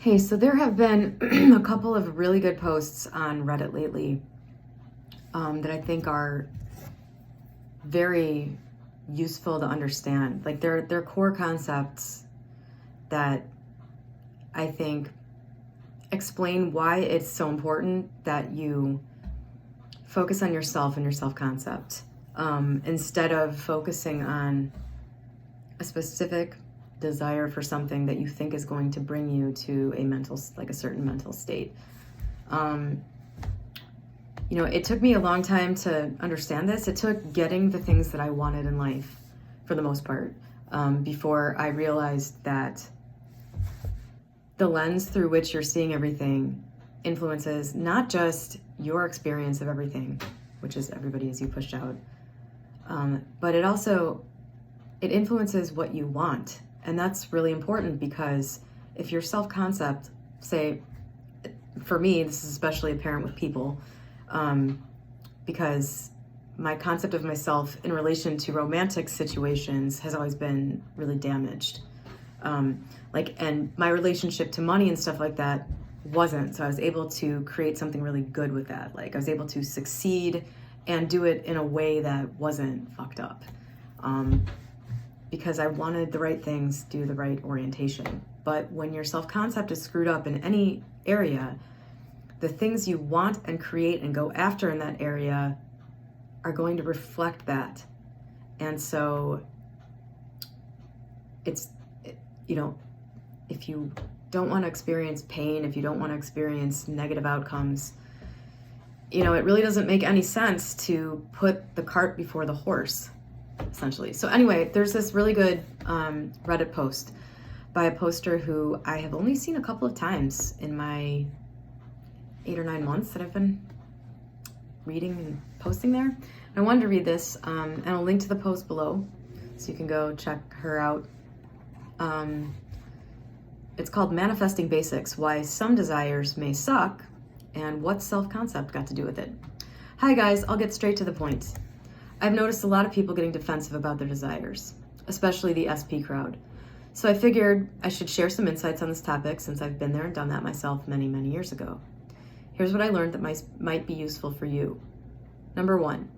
Hey, so there have been a couple of really good posts on Reddit lately that I think are very useful to understand. Like they're core concepts that I think explain why it's so important that you focus on yourself and your self-concept instead of focusing on a specific desire for something that you think is going to bring you to a certain mental state. It took me a long time to understand this. It took getting the things that I wanted in life, for the most part, before I realized that the lens through which you're seeing everything influences not just your experience of everything, which is everybody as you pushed out, but it influences what you want. And that's really important because if your self-concept, say, for me, this is especially apparent with people, because my concept of myself in relation to romantic situations has always been really damaged. And my relationship to money and stuff like that wasn't. So I was able to create something really good with that. Like I was able to succeed and do it in a way that wasn't fucked up. Because I wanted the right things, do the right orientation. But when your self-concept is screwed up in any area, the things you want and create and go after in that area are going to reflect that. And so if you don't want to experience pain, if you don't want to experience negative outcomes, it really doesn't make any sense to put the cart before the horse, essentially. So anyway, there's this really good Reddit post by a poster who I have only seen a couple of times in my 8 or 9 months that I've been reading and posting there. I wanted to read this, and I'll link to the post below so you can go check her out. It's called Manifesting Basics, Why Some Desires May Suck and What Self-Concept Got to Do with It. Hi guys, I'll get straight to the point. I've noticed a lot of people getting defensive about their desires, especially the SP crowd. So I figured I should share some insights on this topic since I've been there and done that myself many, many years ago. Here's what I learned that might be useful for you. Number 1,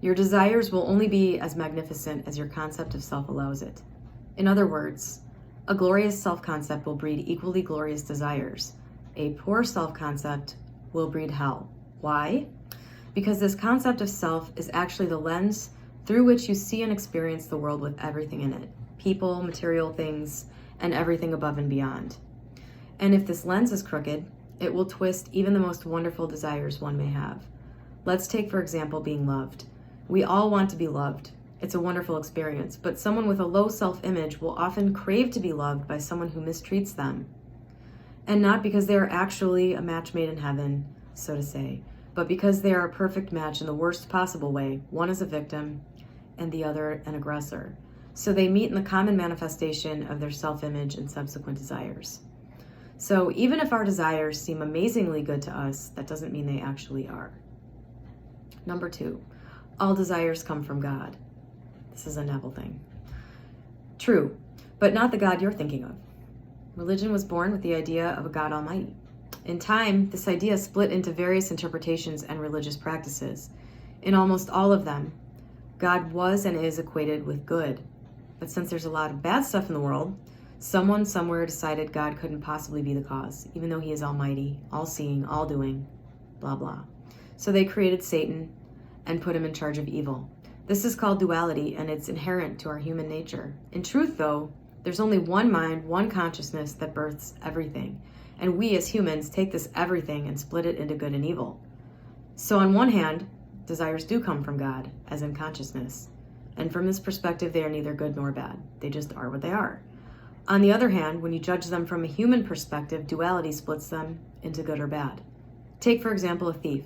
your desires will only be as magnificent as your concept of self allows it. In other words, a glorious self-concept will breed equally glorious desires. A poor self-concept will breed hell. Why? Because this concept of self is actually the lens through which you see and experience the world with everything in it. People, material things, and everything above and beyond. And if this lens is crooked, it will twist even the most wonderful desires one may have. Let's take, for example, being loved. We all want to be loved. It's a wonderful experience, but someone with a low self-image will often crave to be loved by someone who mistreats them. And not because they are actually a match made in heaven, so to say, but because they are a perfect match in the worst possible way. One is a victim and the other an aggressor. So they meet in the common manifestation of their self-image and subsequent desires. So even if our desires seem amazingly good to us, that doesn't mean they actually are. Number 2, all desires come from God. This is a Neville thing. True, but not the God you're thinking of. Religion was born with the idea of a God Almighty. In time, this idea split into various interpretations and religious practices. In almost all of them, God was and is equated with good. But since there's a lot of bad stuff in the world, someone somewhere decided God couldn't possibly be the cause, even though he is almighty, all-seeing, all-doing, blah, blah. So they created Satan and put him in charge of evil. This is called duality, and it's inherent to our human nature. In truth, though, there's only one mind, one consciousness that births everything. And we as humans take this everything and split it into good and evil. So on one hand, desires do come from God, as in consciousness. And from this perspective, they are neither good nor bad. They just are what they are. On the other hand, when you judge them from a human perspective, duality splits them into good or bad. Take, for example, a thief.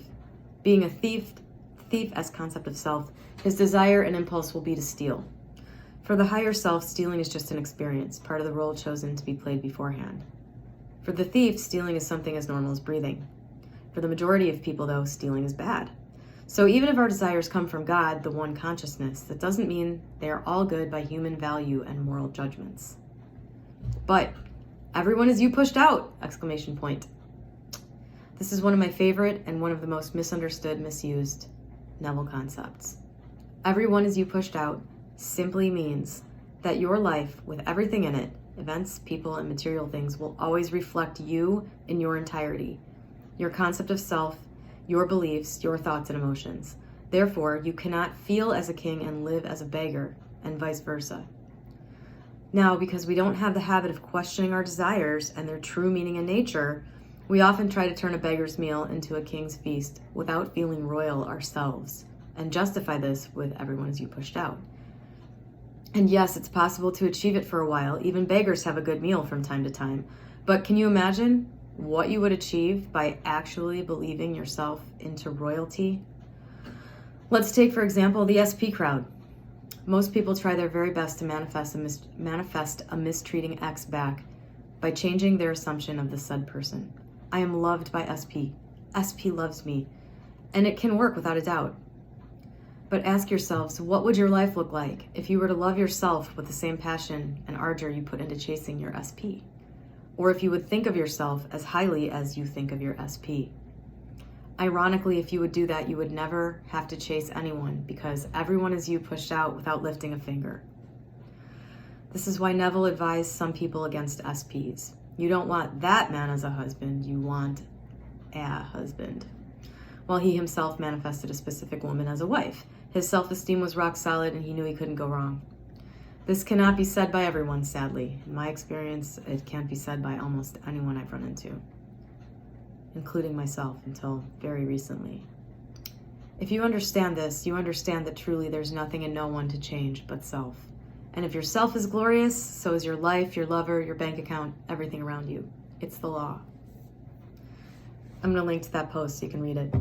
Being a thief as concept of self, his desire and impulse will be to steal. For the higher self, stealing is just an experience, part of the role chosen to be played beforehand. For the thief, stealing is something as normal as breathing. For the majority of people, though, stealing is bad. So even if our desires come from God, the one consciousness, that doesn't mean they are all good by human value and moral judgments. But Everyone is you pushed out! Exclamation point. This is one of my favorite and one of the most misunderstood, misused Neville concepts. Everyone is you pushed out simply means that your life, with everything in it, events, people, and material things, will always reflect you in your entirety, your concept of self, your beliefs, your thoughts and emotions. Therefore, you cannot feel as a king and live as a beggar, and vice versa. Now, because we don't have the habit of questioning our desires and their true meaning and nature, we often try to turn a beggar's meal into a king's feast without feeling royal ourselves, and justify this with everyone as you pushed out. And yes, it's possible to achieve it for a while. Even beggars have a good meal from time to time. But can you imagine what you would achieve by actually believing yourself into royalty? Let's take, for example, the SP crowd. Most people try their very best to manifest a mistreating ex back by changing their assumption of the said person. I am loved by SP. SP loves me. And it can work without a doubt. But ask yourselves, what would your life look like if you were to love yourself with the same passion and ardor you put into chasing your SP? Or if you would think of yourself as highly as you think of your SP? Ironically, if you would do that, you would never have to chase anyone because everyone is you pushed out without lifting a finger. This is why Neville advised some people against SPs. You don't want that man as a husband, you want a husband. While he himself manifested a specific woman as a wife. His self-esteem was rock solid and he knew he couldn't go wrong. This cannot be said by everyone, sadly. In my experience, it can't be said by almost anyone I've run into, including myself until very recently. If you understand this, you understand that truly there's nothing and no one to change but self. And if your self is glorious, so is your life, your lover, your bank account, everything around you. It's the law. I'm going to link to that post so you can read it.